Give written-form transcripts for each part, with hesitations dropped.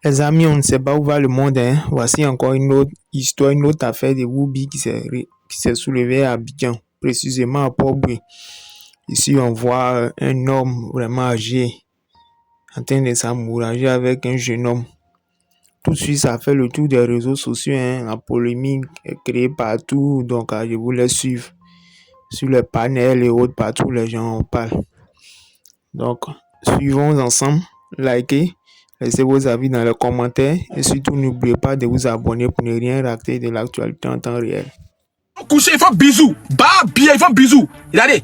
Les amis, on ne sait pas où va le monde, hein. Voici encore une autre histoire, une autre affaire de Woubi qui s'est soulevée à Abidjan, précisément à Port-Boué. Ici, on voit un homme vraiment âgé en train de s'amourager avec un jeune homme. Tout de suite, ça fait le tour des réseaux sociaux, hein. La polémique est créée partout, donc je vous laisse suivre. Sur les panels et autres, partout, les gens en parlent. Donc, suivons ensemble, likez. Laissez vos avis dans les commentaires et surtout n'oubliez pas de vous abonner pour ne rien rater de l'actualité en temps réel. Coucher, il faut bisous. Bah, bien, il faut bisous. Regardez.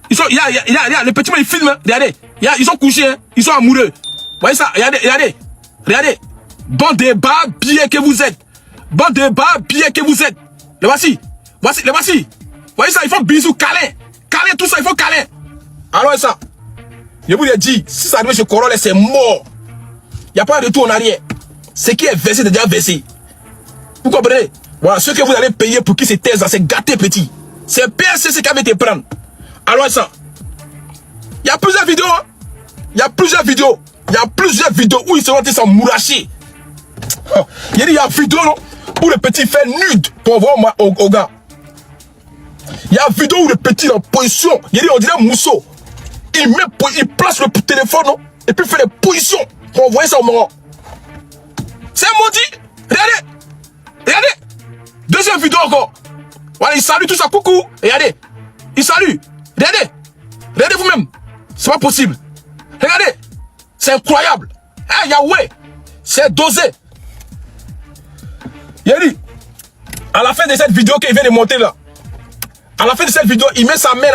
Ils sont, les petits, ils filment. Regardez. Ils sont couchés, hein. Ils sont amoureux. Vous voyez ça? Regardez. Bande de bas bien que vous êtes. Bande de bas bien que vous êtes. Les voici. Les voici. Vous voyez ça? Il faut bisous, câlin. Câlin, tout ça, il faut câlin. Alors ça. Je vous l'ai dit, si ça arrive chez Corolle, c'est mort. Il n'y a pas de retour en arrière. Ce qui est versé, c'est déjà versé. Vous comprenez? Voilà, ce que vous allez payer pour qui se taise, c'est gâté petit. C'est PSC qui avait été prendre. Alors ça. Il y a plusieurs vidéos. Il y a plusieurs vidéos où ils seront s'emmouracher. Il y a une vidéo non, où le petit fait nude pour voir au gars. Il y a une vidéo où le petit est en position. Il dit on dirait Mousseau. Il place le téléphone non, et puis il fait des positions pour envoyer ça au moment. C'est maudit. Regardez. Deuxième vidéo encore. Voilà, il salue tout ça. Coucou. Regardez. Il salue. Regardez vous-même. C'est pas possible. Regardez. C'est incroyable. Hey, Yahweh. C'est dosé. Yeri. À la fin de cette vidéo qu'il vient de monter là. À la fin de cette vidéo, il met sa main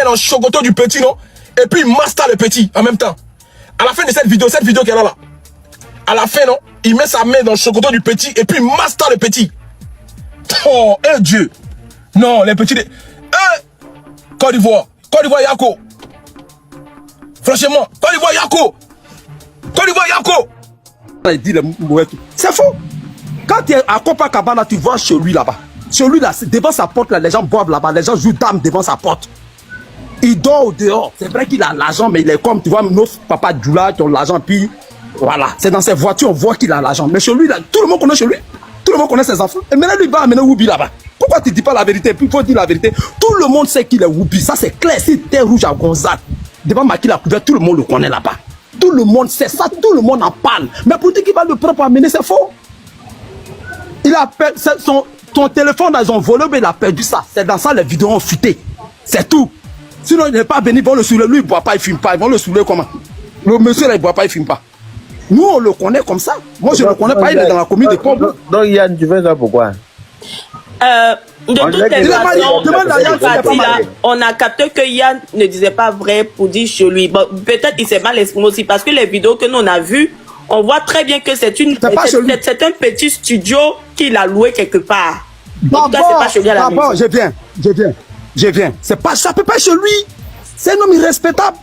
en chocoto du petit, non? Et puis il master le petit en même temps. À la fin de cette vidéo qu'elle a là. À la fin, non? Il met sa main dans le chocoto du petit et puis il master le petit. Oh, Dieu. Non, les petits... Côte d'Ivoire, Yako. Franchement, Côte d'Ivoire, Yako. Il dit c'est faux. Quand tu es à Copacabana, tu vois chez lui là-bas. Chez lui là, devant sa porte, là, les gens boivent là-bas, les gens jouent dames devant sa porte. Il dort au dehors. C'est vrai qu'il a l'argent, mais il est comme, tu vois, nos papas Djoula qui ont l'argent, puis voilà. C'est dans ses voitures, on voit qu'il a l'argent. Mais chez lui, là, tout le monde connaît chez lui. Tout le monde connaît ses enfants. Et maintenant, lui, il va amener Woubi là-bas. Pourquoi tu ne dis pas la vérité? Puis il faut dire la vérité. Tout le monde sait qu'il est Woubi. Ça, c'est clair. Si tu es rouge à Gonzague, devant Maki la couverte, tout le monde le connaît là-bas. Tout le monde sait ça. Tout le monde en parle. Mais pour dire qu'il va le prendre pour amener, c'est faux. Il a perdu son téléphone, ils ont volé, mais il a perdu ça. C'est dans ça les vidéos ont fuité. C'est tout. Sinon, il n'est pas venu, ils vont le saouler. Lui, il ne boit pas, il ne fume pas. Ils vont le saouler comment? Le monsieur, là, il ne boit pas, il ne fume pas. Nous, on le connaît comme ça. Moi, je ne le connais pas, il est dans la commune de Port-Boué. Donc, Yann, tu fais ça pourquoi? De toutes les façons, on a capté que Yann ne disait pas vrai pour dire chez lui. Bon, peut-être il s'est mal exprimé aussi parce que les vidéos que nous on a vues, on voit très bien que c'est un petit studio qu'il a loué quelque part. D'abord, je viens. C'est pas, ça peut pas être chez lui. C'est un homme irrespectable.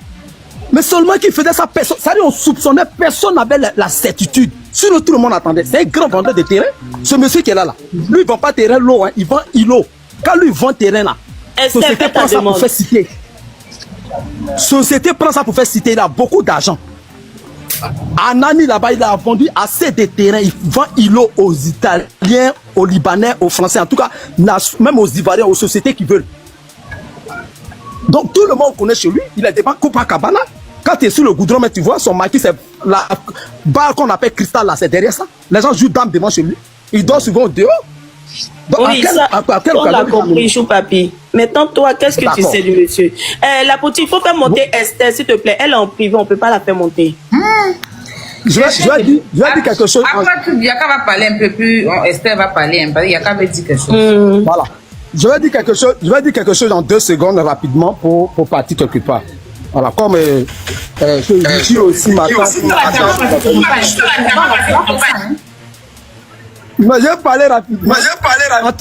Mais seulement qu'il faisait ça, personne. Ça dit, on soupçonnait, personne n'avait la certitude. Sinon, tout le monde attendait. C'est un grand vendeur de terrain. Ce monsieur qui est là. Lui, il vend pas terrain l'eau, hein. Il vend îlot. Quand lui, il vend terrain là, société prend ça pour faire citer. Société prend ça pour faire citer. Il a beaucoup d'argent. Anani là-bas, il a vendu assez de terrains. Il vend îlot aux Italiens, aux Libanais, aux Français. En tout cas, même aux Ivoiriens, aux sociétés qui veulent. Donc tout le monde connaît chez lui. Il est devant Copacabana. Quand tu es sur le goudron, mais tu vois son maquis, c'est la barre qu'on appelle cristal là, c'est derrière ça. Les gens jouent dames devant chez lui. Il dort souvent dehors. Donc, oui, on l'a compris, Chou Papi. Maintenant, toi, qu'est-ce que tu sais du monsieur? La petite, il faut faire monter Esther, s'il te plaît. Elle est en privé, on ne peut pas la faire monter. Je vais dire quelque chose. Après, Yaka va parler un peu plus. Esther va parler un peu. Yaka va dire quelque chose. Voilà. Je vais dire quelque chose en 2 secondes rapidement pour partir quelque part. Voilà, comme je dis aussi maintenant. Mais je vais parler rapidement.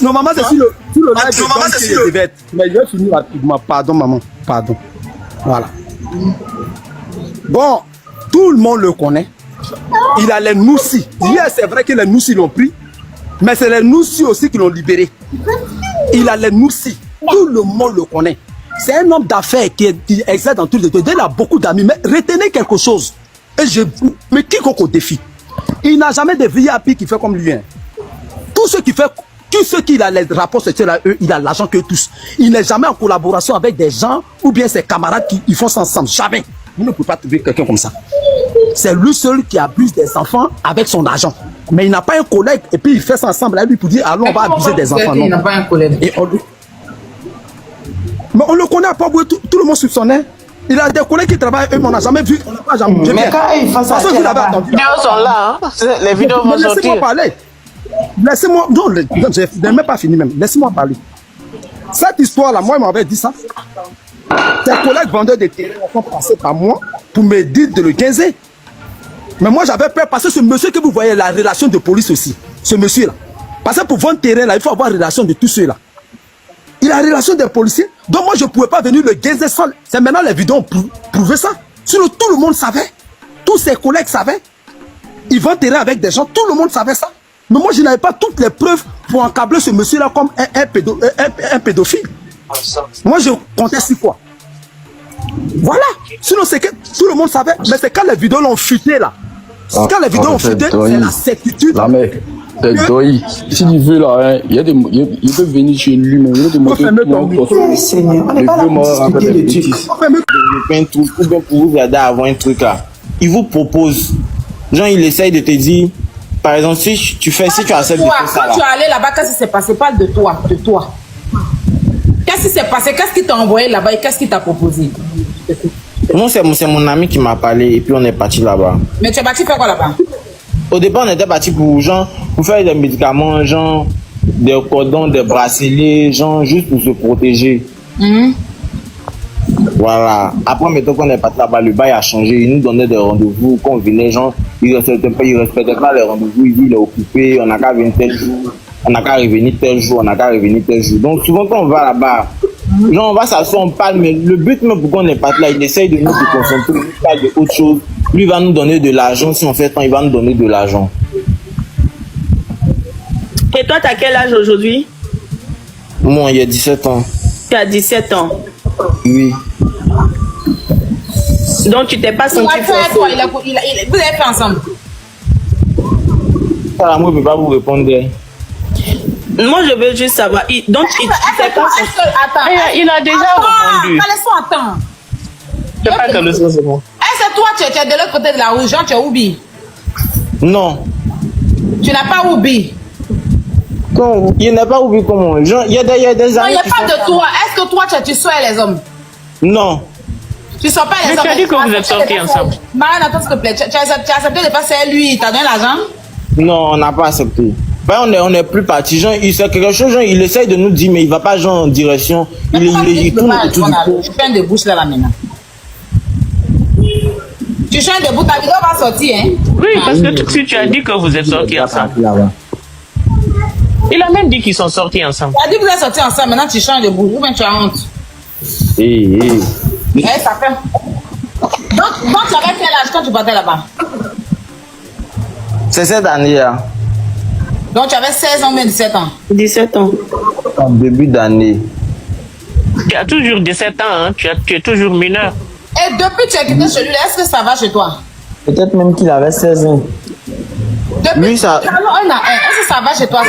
Normalement, c'est sur le live. Mais je vais finir rapidement. Pardon, maman. Pardon. Voilà. Bon, tout le monde le connaît. Il a les Noussi. Hier, c'est vrai que les Noussi l'ont pris. Mais c'est les Noussi aussi qui l'ont libéré. Il a les Noussi. Tout le monde le connaît. C'est un homme d'affaires qui exerce dans tous les domaines. Il a beaucoup d'amis. Mais retenez quelque chose. Mais quiconque au défi. Il n'a jamais de VIP qui fait comme lui. Hein. Tous ceux qui a les rapports sociaux, il a l'argent que tous. Il n'est jamais en collaboration avec des gens ou bien ses camarades qui ils font ça ensemble. Jamais. Vous ne pouvez pas trouver quelqu'un comme ça. C'est lui seul qui abuse des enfants avec son argent. Mais il n'a pas un collègue et puis il fait ça ensemble avec lui pour dire allons, on va abuser des enfants. Il n'a pas un collègue. Et mais on le connaît pas, tout le monde soupçonnait. Il a des collègues qui travaillent, eux, mais on n'a jamais vu. On n'a pas jamais vu. Mais quand ils font ça, les vidéos sont là. Hein? Les vidéos vont sortir. Laissez-moi parler. Laissez-moi. Non, je n'ai même pas fini même. Laissez-moi parler. Cette histoire-là, moi, il m'avait dit ça. Tes collègues vendeurs de terrain sont passés par moi pour me dire de le 15. Mais moi, j'avais peur parce que ce monsieur que vous voyez, la relation de police aussi. Ce monsieur-là. Parce que pour vendre terrain, là, il faut avoir relation de tous ceux-là. Il a relation des policiers. Donc moi, je ne pouvais pas venir le gaiser sans... C'est maintenant les vidéos ont prouvé ça. Sinon, tout le monde savait. Tous ses collègues savaient. Ils vont terrain avec des gens. Tout le monde savait ça. Mais moi, je n'avais pas toutes les preuves pour encabler ce monsieur-là comme un pédophile. Moi, je comptais 6 fois. Voilà. Sinon, c'est que tout le monde savait. Mais c'est quand les vidéos l'ont fuité, là. Quand les vidéos ont fuité, c'est la certitude. C'est Doi. S'il veut là, hein, il peut venir chez lui, mais il veut te montrer tout. Seigneur, on n'est pas là pour discuter de trucs. Ou bien pour vous aider à avoir un truc là. Il vous propose. Genre, il essaye de te dire, par exemple, si tu acceptes de faire ça là. Quand tu es allé là-bas, qu'est-ce qui s'est passé? Parle de toi, de toi. Qu'est-ce qui s'est passé? Qu'est-ce qui t'a envoyé là-bas et qu'est-ce qui t'a proposé? Non, c'est mon ami qui m'a parlé et puis on est parti là-bas. Mais tu es parti faire quoi là-bas? Au départ, on était parti pour faire des médicaments, genre des cordons, des bracelets, genre juste pour se protéger. Voilà. Après, maintenant qu'on est parti là-bas, le bail a changé. Il nous donnait des rendez-vous. Quand on venait, genre, il ne respectait pas les rendez-vous. Il est occupé. On n'a qu'à venir tel jour. On n'a qu'à revenir tel jour. On n'a qu'à revenir tel jour. Donc, souvent, quand on va là-bas, genre, on va s'asseoir, on parle, mais le but même pour qu'on est parti là, il essaye de nous concentrer, il parle de autre chose. Lui, il va nous donner de l'argent. Si on fait temps, il va nous donner de l'argent. Et toi, tu as quel âge aujourd'hui? Moi, il y a 17 ans. Tu as 17 ans. Oui. Donc, tu t'es pas senti forcé. Vous avez fait ensemble? Ça, moi, je ne peux pas vous répondre. Moi, je veux juste savoir. Donc, il t'es pas forcé. Attends. Il a déjà répondu. Laisse-moi attendre. Je sais pas que le son c'est bon. Est-ce que toi, tu es de l'autre côté de la rue, genre, tu as oublié? Non. Tu n'as pas oublié? Il n'a pas oublié comment. Genre, il y a des Non, amis. il n'y a pas de toi. Est-ce que toi, tu sois les hommes? Non. Tu ne sors pas les Mais hommes. tu as dit que vous êtes sortis ensemble. Marianne, attends, s'il te plaît. Tu as accepté de passer à lui. Tu as donné l'argent? Non, on n'a pas accepté. Ben, on est plus parti. Genre, il sait quelque chose, genre, il essaye de nous dire, mais il va pas genre en direction. Il tourne autour du pot. Tu fais de bouche là maintenant. Tu changes de bout, ta vidéo va sortir, hein? Oui, parce que tout de suite, tu as dit que vous êtes sortis ensemble. Il a même dit qu'ils sont sortis ensemble. Tu as dit que vous êtes sortis ensemble, maintenant tu changes de bout. Ou bien tu as honte? Ça fait. Donc tu avais quel âge quand tu partais là-bas? C'est cette année-là. Donc tu avais 16 ans ou 17 ans? 17 ans. En début d'année. Tu as toujours 17 ans, hein? Tu es toujours mineur. Et depuis que tu as quitté celui-là, est-ce que ça va chez toi? Peut-être même qu'il avait 16 ans. Depuis Oui, ça. Est-ce que ça va chez toi?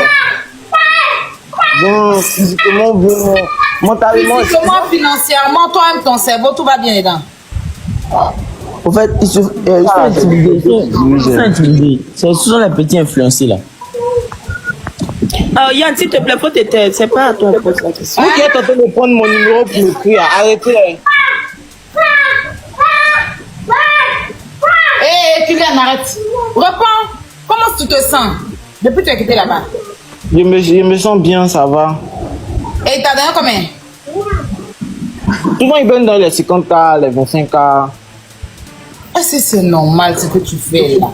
Non, physiquement, mentalement. Physiquement, financièrement, toi-même, ton cerveau, tout va bien dedans. En fait, ils sont intimidés. Ce sont les petits influencés là. Alors, Yann, s'il te plaît, faut t'éteindre. C'est pas à toi de poser la question. Vous qui êtes en train de prendre mon numéro pour me crier, arrêtez. Hé, Kylian, arrête. Reprends. Comment tu te sens depuis que tu as quitté là-bas? Je me sens bien, ça va. Et t'as donné combien? Souvent, ils donnent dans les 50K, les 25K. Est-ce que c'est normal ce que tu fais là?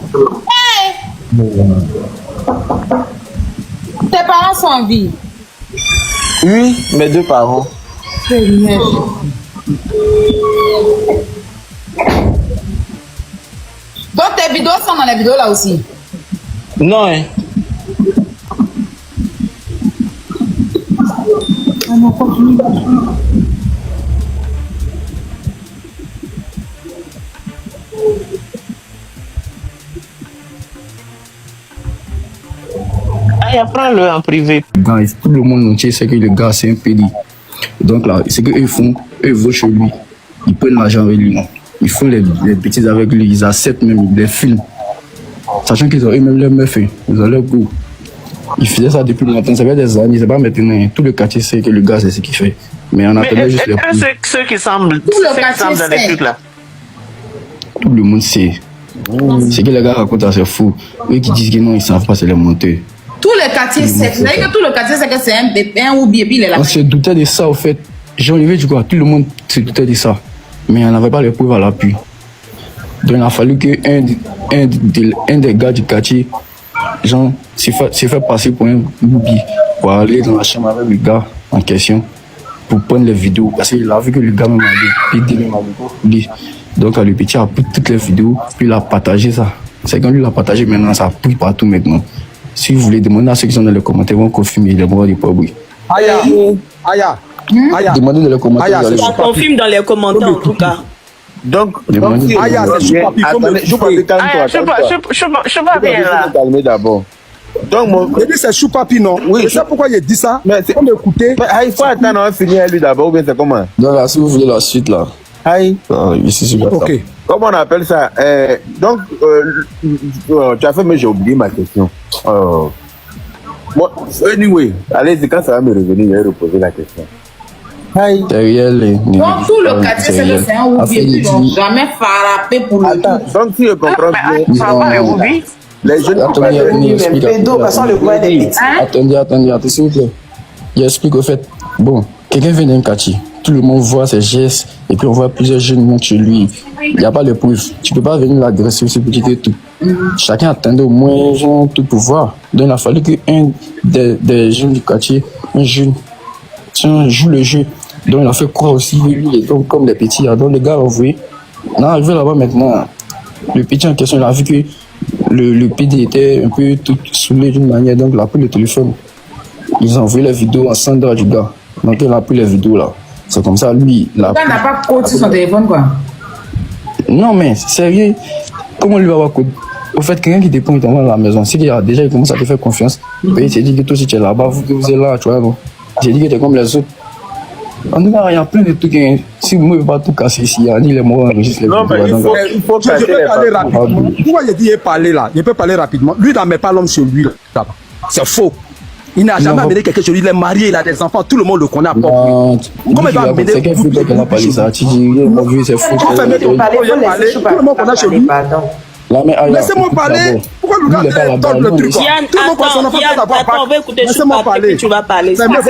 Hey! Tes parents sont en vie? Oui, mes 2 parents. Donc tes vidéos sont dans les vidéos là aussi? Non, hein. prends-le en privé. Tout le monde entier sait que le gars, c'est un pédé. Donc là, c'est qu'eux font, eux vont chez lui. Ils prennent l'argent avec lui. Ils font les bêtises avec lui. Ils acceptent même les films. Sachant qu'ils ont eux-mêmes leur meuf, ils ont leur goût. Ils faisaient ça depuis longtemps, ça fait des années, c'est pas maintenant. Tout le quartier sait que le gars, c'est ce qu'il fait. Mais on attendait juste les coups. Ceux qui semblent, dans les trucs là. Tout le monde sait. C'est que les gars racontent, c'est fou. Eux qui disent que non, ils savent pas, c'est les monteurs. Tout le quartier sait. Vous savez que tout le quartier sait que c'est un bébé, un ou bien il est là. On se doutait de ça, au fait. Jean-Olivier, du coup, tout le monde se doutait de ça. Mais on n'avait pas les preuves à l'appui. Donc il a fallu qu'un des gars du quartier, Jean, s'est fait passer pour un boubi pour aller dans la chambre avec le gars en question pour prendre les vidéos. Parce qu'il a vu que le gars même avait dit. Donc le petit a pris toutes les vidéos, puis il a partagé ça. C'est quand lui l'a partagé maintenant, ça a pris partout maintenant. Si vous voulez demander à ceux qui sont dans les commentaires, vont confirmer les mots du peuple. Aya. Demandez dans les commentaires. On confirme dans les commentaires en tout cas. Donc, Aya, c'est Choupapi. Je vois bien là. Calmer d'abord. Donc, mon. C'est Choupapi, non? Oui. Je sais pourquoi il dit ça. Mais c'est comme écouter. Mais il faut attendre à finir lui d'abord, ou bien c'est comment? Donc là, si vous voulez la suite là. Aïe. Ici, c'est ok. Comment on appelle ça? Donc, tu as fait, mais j'ai oublié ma question. Bon, anyway, allez, quand ça va me revenir, je vais reposer la question. Aïe. Derrière les. Donc, tout le quartier, c'est un oublié. Ils n'ont jamais frappé pour le tout. Donc, si je comprends bien. Les jeunes. Attendez, s'il vous plaît. J'explique au fait. Bon, quelqu'un vient d'un quartier. Tout le monde voit ses gestes et puis on voit plusieurs jeunes monter chez lui. Il n'y a pas de preuves. Tu ne peux pas venir l'agresser aussi pour quitter tout. Chacun attendait au moins genre, tout pouvoir. Donc il a fallu qu'un des jeunes du quartier, un jeune, joue le jeu. Donc il a fait croire aussi lui, donc, comme les petits. Donc les gars ont vu. On est arrivé là-bas maintenant. Le petit en question, il a vu que le PD était un peu tout saoulé d'une manière. Donc il a pris le téléphone. Ils ont envoyé les vidéos en centre du gars. Donc il a pris les vidéos là. C'est comme ça, lui. Le gars n'a pas code sur son téléphone, quoi. Non, mais sérieux, comment lui va avoir code? Au fait, quelqu'un qui dépend, il t'envoie à la maison. Si il commence à te faire confiance, il s'est dit que toi, si tu es là-bas, vous êtes là, tu vois. J'ai dit que tu es comme les autres. En tout cas, il y a plein de trucs. Si moi, je ne veux pas tout casser ici, il y a les mots enregistrent les vidéos. Non, mais il faut je peux parler rapidement. Pourquoi il dit parler là? Il peut parler rapidement. Lui, il n'en met pas l'homme chez lui. C'est faux. Il n'a jamais amené quelqu'un chez lui. Il est marié, il a des enfants. Tout le monde le connaît à Port. Comment il va amener c'est quelqu'un qui a parlé ça. Tu dis, c'est faux. Tout le monde connaît chez lui. Laissez-moi parler. Pourquoi le gars donne le truc? Attends, on va écouter Choupapi, tu vas parler. C'est pas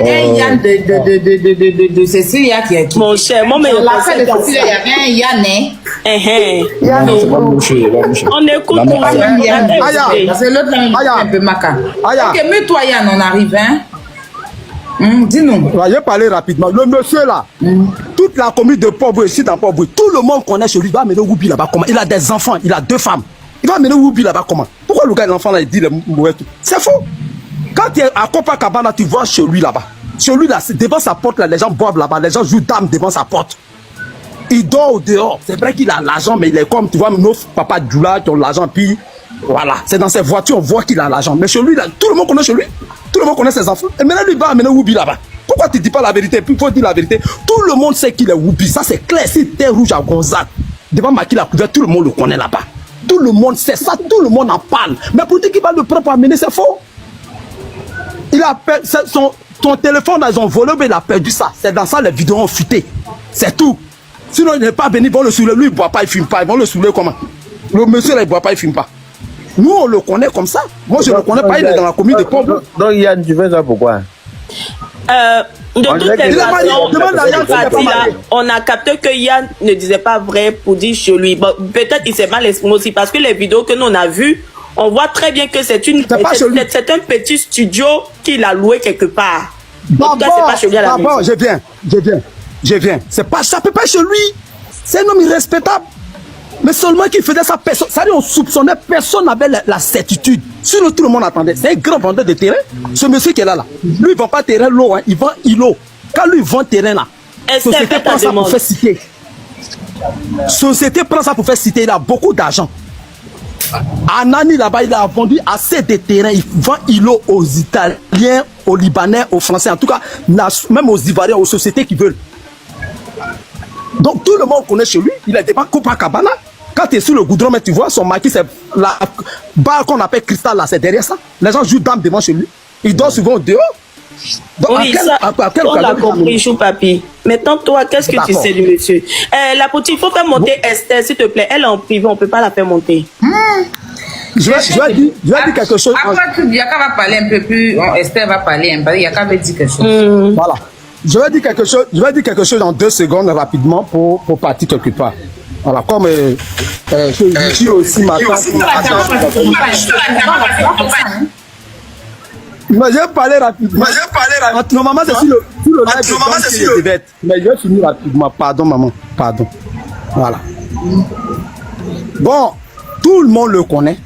un Yann de Cécile qui est. Mon cher, moi, mais la fin de Cécile, il y avait un Yann. On écoute mon cher. C'est l'autre là, un peu maca. Ok, mais toi, Yann, on arrive, hein? Dis-nous. Je vais parler rapidement. Le monsieur là, toute la commune de Port-Boué, ici dans Port-Boué, tout le monde connaît chez lui. Il va amener Woubi là-bas comment? Il a des enfants, il a 2 femmes. Il va amener Woubi là-bas comment? Pourquoi le gars, l'enfant là, il dit les mauvais trucs? C'est faux. Quand tu es à Copacabana, tu vois chez lui là-bas. Chez lui là, devant sa porte là, les gens boivent là-bas, les gens jouent dames devant sa porte. Il dort au dehors. C'est vrai qu'il a l'argent, mais il est comme, tu vois, nos papas Djoula qui ont l'argent, puis voilà. C'est dans ses voitures, on voit qu'il a l'argent. Mais chez lui là, tout le monde connaît chez lui. Tout le monde connaît ses enfants. Et maintenant, lui va amener Woubi là-bas. Pourquoi tu ne dis pas la vérité? Puis il faut dire la vérité. Tout le monde sait qu'il est Woubi. Ça, c'est clair. Si tu es rouge à Gonzague, devant Maki la couverte, tout le monde le connaît là-bas. Tout le monde sait ça. Tout le monde en parle. Mais pour dire qu'il va le prendre pour amener, c'est faux. Il a perdu ton téléphone, ils ont volé, mais il a perdu ça. C'est dans ça les vidéos ont fuité. C'est tout. Sinon, il n'est pas venu. Ils vont le saouler. Lui, il ne boit pas, il ne fume pas. Ils vont le saouler comment? Le monsieur, là, il ne boit pas, il ne fume pas. Nous, on le connaît comme ça. Moi, je ne le connais pas, il est dans la commune de Port-Boué. Donc, Yann, tu fais ça pourquoi? De toutes les façons, on a capté que Yann ne disait pas vrai pour dire chez lui. Bon, peut-être il s'est mal exprimé aussi parce que les vidéos que nous on a vues, on voit très bien que c'est un petit studio qu'il a loué quelque part. Donc, c'est pas chez lui à la maison. Je viens. C'est pas ça, peut pas chez lui. C'est un homme irrespectable. Mais seulement qu'il faisait ça, personne. Ça dit, on soupçonnait, personne n'avait la certitude. Sinon, tout le monde attendait. C'est un grand vendeur de terrain. Ce monsieur qui est là. Lui, il vend pas terrain l'eau, hein. Il vend îlot. Quand lui, il vend terrain là, société prend ça pour faire citer. Société prend ça pour faire citer. Il a beaucoup d'argent. Anani là-bas, il a vendu assez de terrains. Il vend îlots aux Italiens, aux Libanais, aux Français, en tout cas, même aux Ivoiriens, aux sociétés qui veulent. Donc tout le monde connaît chez lui. Il est pas Copacabana. Quand tu es sur le goudron, mais tu vois son maquis, c'est la barre qu'on appelle cristal là, c'est derrière ça. Les gens jouent dame devant chez lui. Il dort souvent dehors. Donc, oui, on l'a compris, Chou Papi. Maintenant, toi, qu'est-ce que tu sais du monsieur? La petite, il faut faire monter Esther, s'il te plaît. Elle est en privé, on ne peut pas la faire monter. Je vais dire quelque chose. Après tout, Yaka va parler un peu plus. Esther va parler un peu. Yaka va dire quelque chose. Voilà. Je vais dire quelque chose en 2 secondes rapidement pour partir quelque part. Voilà, comme je dis aussi maintenant. Mais je vais parler rapidement. Non, maman, c'est sur le live. Mais je vais finir rapidement. Pardon, maman. Pardon. Voilà. Bon, tout le monde le connaît.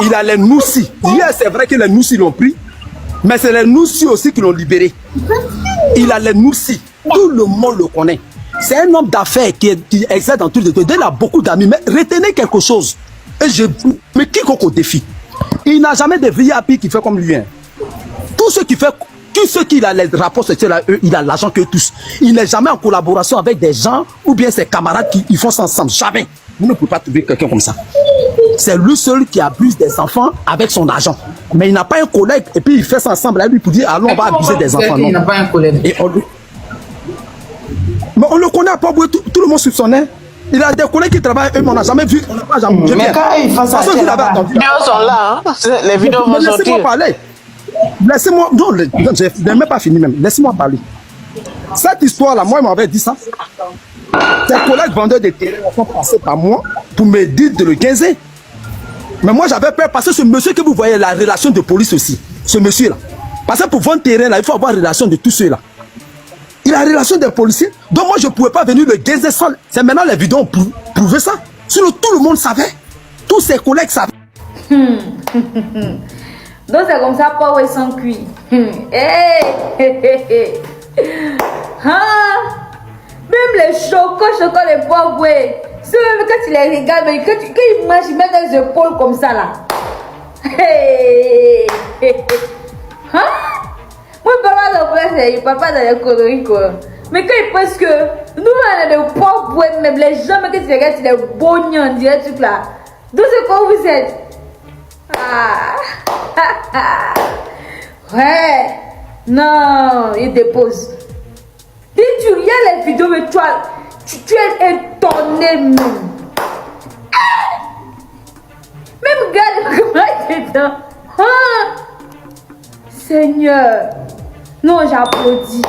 Il a les Noussi. Hier, c'est vrai que les Noussi l'ont pris. Mais c'est les Noussi aussi qui l'ont libéré. Il a les Noussi. Tout le monde le connaît. C'est un homme d'affaires qui exerce dans tous les domaines. Il a beaucoup d'amis. Mais retenez quelque chose. Mais quiconque au défi. Il n'a jamais de VIP qui fait comme lui. Hein. Tous ceux qui a les rapports sociaux, il a l'argent que tous. Il n'est jamais en collaboration avec des gens ou bien ses camarades qui font ça ensemble. Jamais. Vous ne pouvez pas trouver quelqu'un comme ça. C'est lui seul qui abuse des enfants avec son argent. Mais il n'a pas un collègue et puis il fait ça ensemble avec lui pour dire allons, on va abuser des enfants. Il n'a pas un collègue. Mais on le connaît à Port-Boué, tout le monde soupçonnait. Il a des collègues qui travaillent, eux, mais on n'a jamais vu. Mais quand ils font ça, les vidéos sont là. Hein? Les vidéos vont sortir. Laissez-moi parler. Laissez-moi. Non, je n'ai même pas fini même. Laissez-moi parler. Cette histoire-là, moi, il m'avait dit ça. Tes collègues vendeurs de terrain sont passés par moi pour me dire de le gazer. Mais moi, j'avais peur parce que ce monsieur que vous voyez, la relation de police aussi. Ce monsieur-là. Parce que pour vendre terrain, là, il faut avoir la relation de tous ceux-là. Il a la relation des policiers. Donc moi, je ne pouvais pas venir le gazer sans... C'est maintenant les vidéos ont prouvé ça. Sinon, tout le monde savait. Tous ses collègues savaient. Donc c'est comme ça, pas sans cuit. Même les chocos, les pauvres, c'est même quand tu les regardes, mais quand ils mangent, ils mettent les épaules comme ça là. Moi, papa dans les conneries quoi. Mais quand ils pensent que nous, on est des pauvres, même les gens, mais quand tu les regardes, c'est des bognons, on dirait truc là. D'où c'est quoi vous êtes? Ouais. Non, il dépose. Si tu regardes les vidéos, mais tu es étonné même. Même regarde comment il est dedans. Seigneur. Non, j'applaudis.